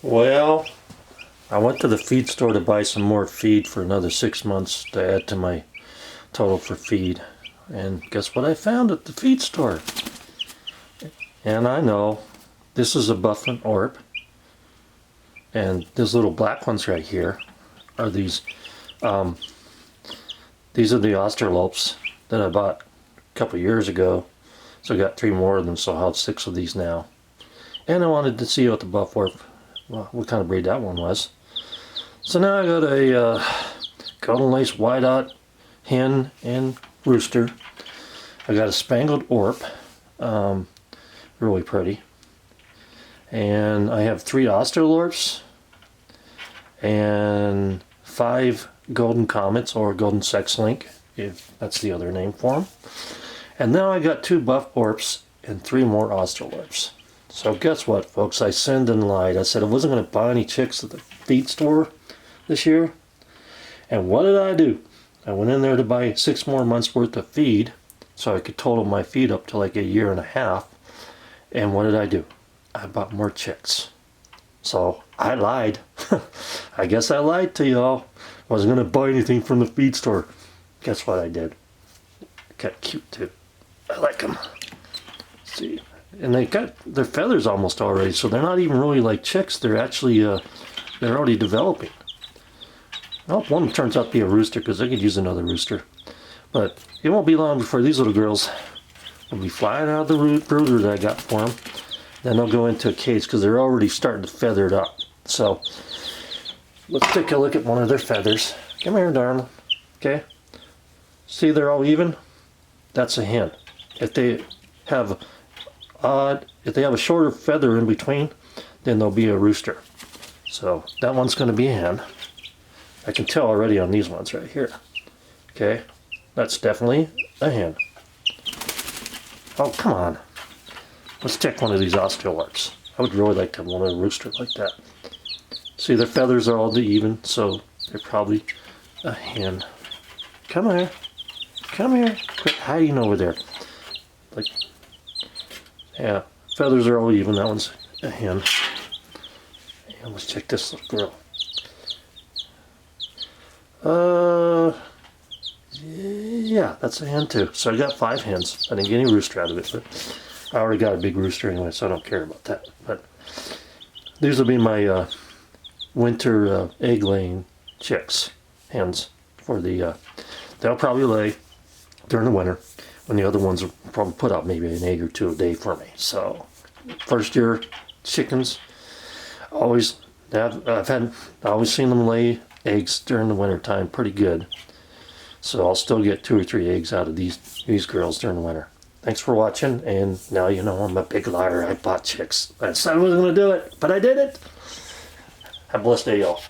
Well, I went to the feed store to buy some more feed for another 6 months to add to my total for feed. And guess what I found at the feed store? And I know this is a buffing orp. And these little black ones right here are these are the Australopes that I bought a couple years ago. So I got 3 more of them, so I'll have 6 of these now. And I wanted to see what the buff orp, well, what kind of breed that one was. So now I got a golden lace white-out hen and rooster. I got a spangled orp, really pretty. And I have 3 Australorps and 5 golden comets, or golden sex link, if that's the other name for them. And now I got 2 buff orps and 3 more Australorps. So guess what, folks? I sinned and lied. I said I wasn't going to buy any chicks at the feed store this year. And what did I do? I went in there to buy 6 more months worth of feed so I could total my feed up to like 1.5 years. And what did I do? I bought more chicks. So I lied. I guess I lied to y'all. I wasn't going to buy anything from the feed store. Guess what I did? Got cute too. I like them. See, and they got their feathers almost already, so they're not even really like chicks. They're actually they're already developing. Well, one turns out to be a rooster because they could use another rooster. But it won't be long before these little girls will be flying out of the brooder that I got for them. Then they'll go into a cage because they're already starting to feather it up. So let's take a look at one of their feathers. Come here, darling. Okay. See, they're all even. That's a hen. If they have a shorter feather in between, then they'll be a rooster. So that one's going to be a hen. I can tell already on these ones right here. Okay, that's definitely a hen. Oh, come on. Let's check one of these Australorps. I would really like to have one of a rooster like that. See, their feathers are all even, so they're probably a hen. Come here. Come here. Quit hiding over there. Like, yeah, feathers are all even. That one's a hen. And let's check this little girl. Yeah, that's a hen too. So I got 5 hens. I didn't get any rooster out of it, but I already got a big rooster anyway, so I don't care about that. But these will be my winter egg-laying chicks, hens, for the. They'll probably lay during the winter, when the other ones will probably put out maybe an egg or 2 a day for me. So, first year chickens, I've always seen them lay eggs during the winter time pretty good. So I'll still get 2 or 3 eggs out of these girls during the winter. Thanks for watching, and now you know I'm a big liar. I bought chicks. I said I wasn't going to do it, but I did it. Have a blessed day, y'all.